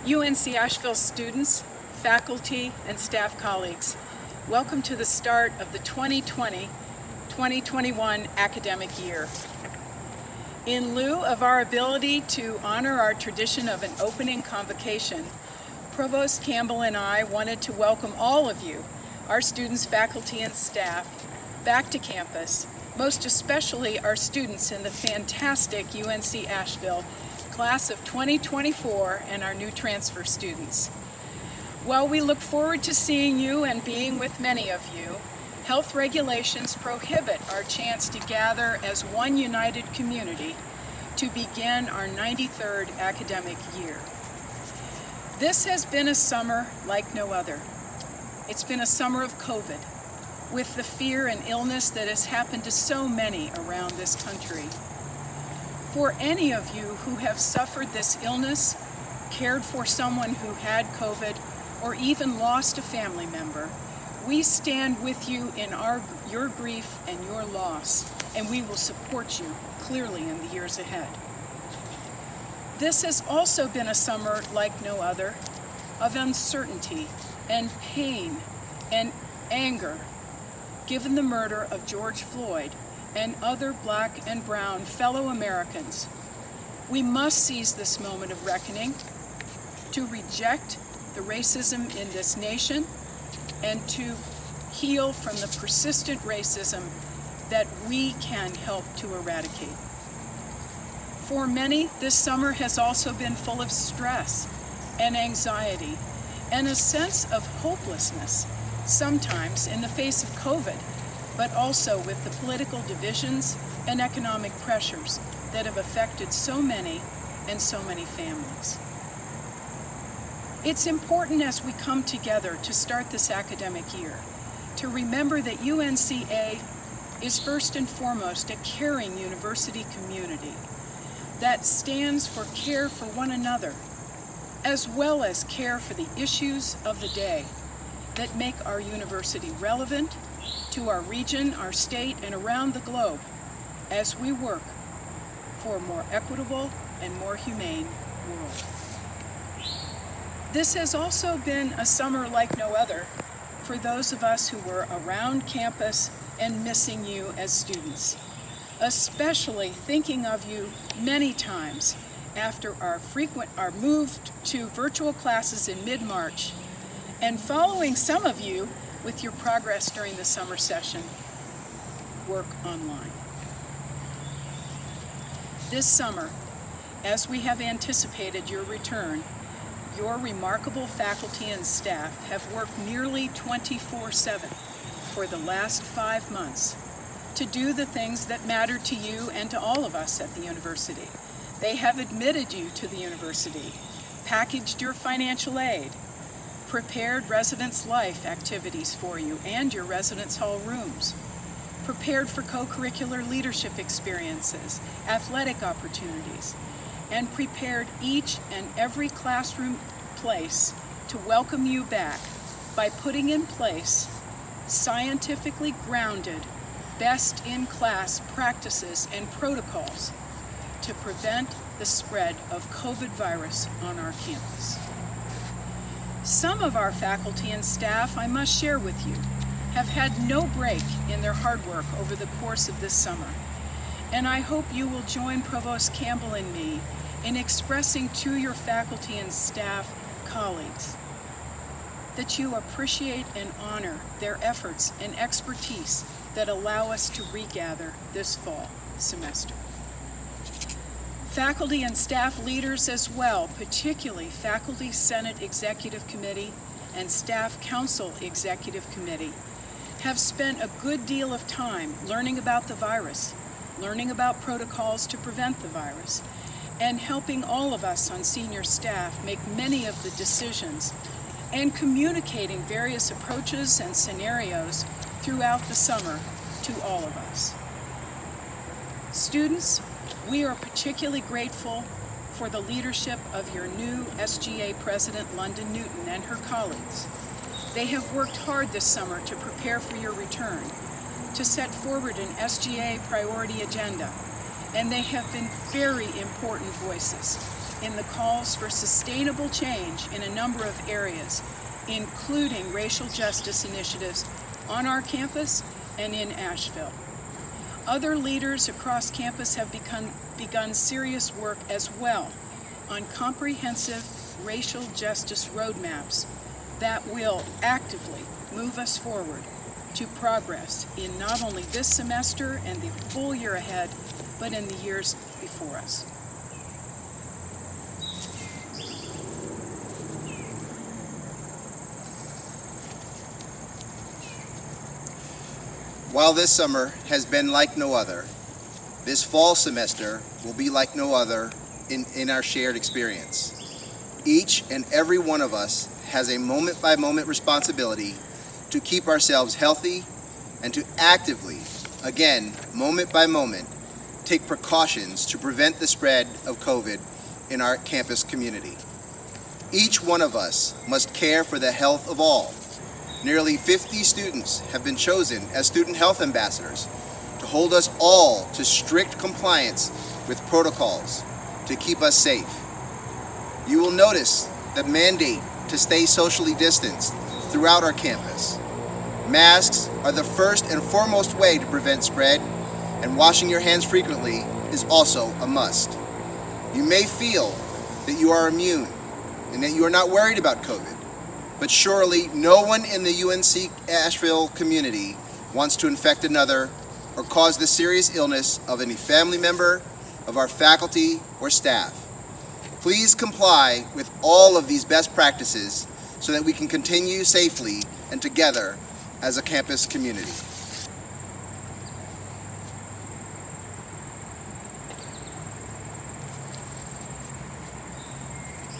UNC Asheville students, faculty, and staff colleagues, welcome to the start of the 2020-2021 academic year. In lieu of our ability to honor our tradition of an opening convocation, Provost Campbell and I wanted to welcome all of you, our students, faculty, and staff, back to campus, most especially our students in the fantastic UNC Asheville class of 2024 and our new transfer students. While we look forward to seeing you and being with many of you, health regulations prohibit our chance to gather as one united community to begin our 93rd academic year. This has been a summer like no other. It's been a summer of COVID, with the fear and illness that has happened to so many around this country. For any of you who have suffered this illness, cared for someone who had COVID, or even lost a family member, we stand with you in your grief and your loss, and we will support you clearly in the years ahead. This has also been a summer like no other, of uncertainty and pain and anger, given the murder of George Floyd and other Black and brown fellow Americans. We must seize this moment of reckoning to reject the racism in this nation and to heal from the persistent racism that we can help to eradicate. For many, this summer has also been full of stress and anxiety and a sense of hopelessness, sometimes in the face of COVID, but also with the political divisions and economic pressures that have affected so many and so many families. It's important as we come together to start this academic year to remember that UNCA is first and foremost a caring university community that stands for care for one another, as well as care for the issues of the day that make our university relevant to our region, our state, and around the globe as we work for a more equitable and more humane world. This has also been a summer like no other for those of us who were around campus and missing you as students, especially thinking of you many times after our move to virtual classes in mid-March, and following some of you with your progress during the summer session, work online. This summer, as we have anticipated your return, your remarkable faculty and staff have worked nearly 24/7 for the last 5 months to do the things that matter to you and to all of us at the university. They have admitted you to the university, packaged your financial aid, prepared residence life activities for you and your residence hall rooms, prepared for co-curricular leadership experiences, athletic opportunities, and prepared each and every classroom place to welcome you back by putting in place scientifically grounded, best-in-class practices and protocols to prevent the spread of COVID virus on our campus. Some of our faculty and staff, I must share with you, have had no break in their hard work over the course of this summer, and I hope you will join Provost Campbell and me in expressing to your faculty and staff colleagues that you appreciate and honor their efforts and expertise that allow us to regather this fall semester. Faculty and staff leaders as well, particularly Faculty Senate Executive Committee and Staff Council Executive Committee, have spent a good deal of time learning about the virus, learning about protocols to prevent the virus, and helping all of us on senior staff make many of the decisions and communicating various approaches and scenarios throughout the summer to all of us. Students, we are particularly grateful for the leadership of your new SGA President, London Newton, and her colleagues. They have worked hard this summer to prepare for your return, to set forward an SGA priority agenda, and they have been very important voices in the calls for sustainable change in a number of areas, including racial justice initiatives on our campus and in Asheville. Other leaders across campus have begun serious work as well on comprehensive racial justice roadmaps that will actively move us forward to progress in not only this semester and the full year ahead, but in the years before us. While this summer has been like no other, this fall semester will be like no other in our shared experience. Each and every one of us has a moment-by-moment responsibility to keep ourselves healthy and to actively, again, moment by moment, take precautions to prevent the spread of COVID in our campus community. Each one of us must care for the health of all. Nearly 50 students have been chosen as student health ambassadors to hold us all to strict compliance with protocols to keep us safe. You will notice the mandate to stay socially distanced throughout our campus. Masks are the first and foremost way to prevent spread, and washing your hands frequently is also a must. You may feel that you are immune and that you are not worried about COVID, but surely no one in the UNC Asheville community wants to infect another or cause the serious illness of any family member, of our faculty, or staff. Please comply with all of these best practices so that we can continue safely and together as a campus community.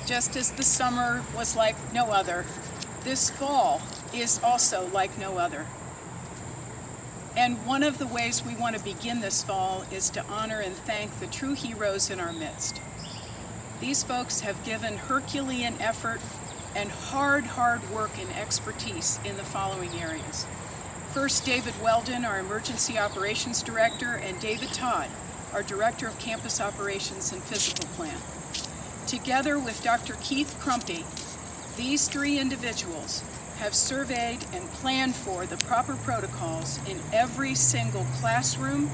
Just as the summer was like no other, this fall is also like no other. And one of the ways we want to begin this fall is to honor and thank the true heroes in our midst. These folks have given Herculean effort and hard work and expertise in the following areas. First, David Weldon, our Emergency Operations Director, and David Todd, our Director of Campus Operations and Physical Plant. Together with Dr. Keith Crumpy, these three individuals have surveyed and planned for the proper protocols in every single classroom,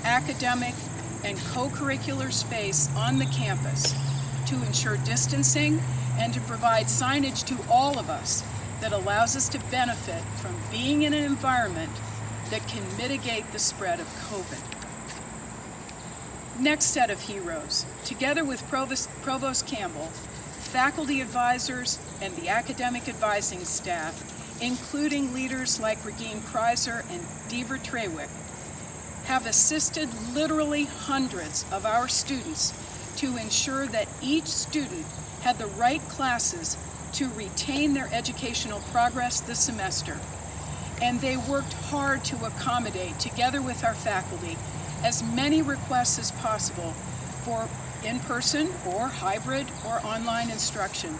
academic, and co-curricular space on the campus to ensure distancing and to provide signage to all of us that allows us to benefit from being in an environment that can mitigate the spread of COVID. Next set of heroes, together with Provost Campbell, faculty advisors, and the academic advising staff, including leaders like Regine Kreiser and Deaver Trewick, have assisted literally hundreds of our students to ensure that each student had the right classes to retain their educational progress this semester. And they worked hard to accommodate, together with our faculty, as many requests as possible for in-person or hybrid or online instruction.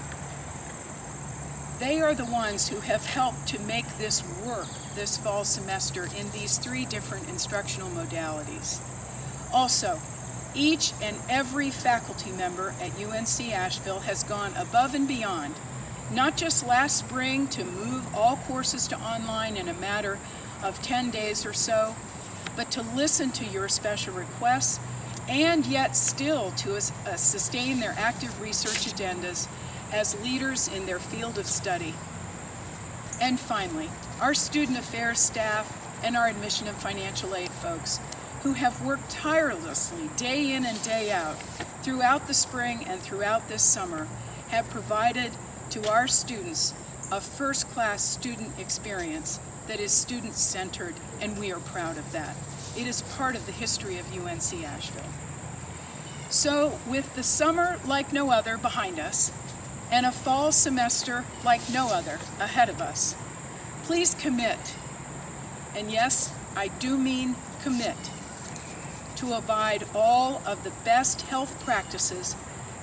They are the ones who have helped to make this work this fall semester in these three different instructional modalities. Also, each and every faculty member at UNC Asheville has gone above and beyond, not just last spring to move all courses to online in a matter of 10 days or so, but to listen to your special requests and yet still to sustain their active research agendas as leaders in their field of study. And finally, our student affairs staff and our admission and financial aid folks who have worked tirelessly day in and day out throughout the spring and throughout this summer have provided to our students a first-class student experience that is student-centered, and we are proud of that. It is part of the history of UNC Asheville. So, with the summer like no other behind us, and a fall semester like no other ahead of us, please commit, and yes, I do mean commit, to abide all of the best health practices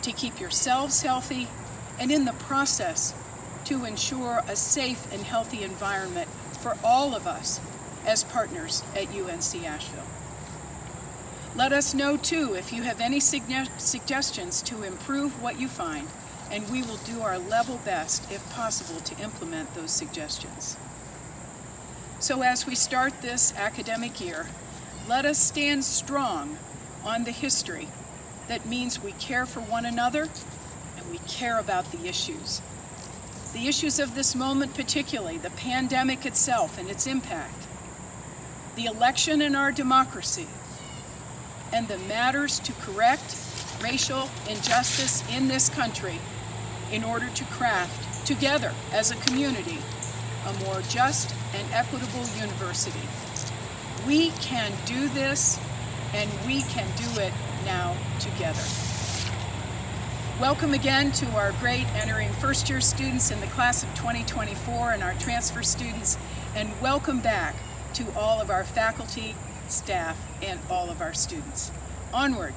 to keep yourselves healthy and in the process to ensure a safe and healthy environment for all of us as partners at UNC Asheville. Let us know too if you have any suggestions to improve what you find, and we will do our level best, if possible, to implement those suggestions. So as we start this academic year, let us stand strong on the history that means we care for one another and we care about the issues. The issues of this moment particularly, the pandemic itself and its impact, the election in our democracy, and the matters to correct racial injustice in this country in order to craft, together as a community, a more just and equitable university. We can do this, and we can do it now together. Welcome again to our great entering first-year students in the class of 2024 and our transfer students, and welcome back to all of our faculty, staff, and all of our students. Onward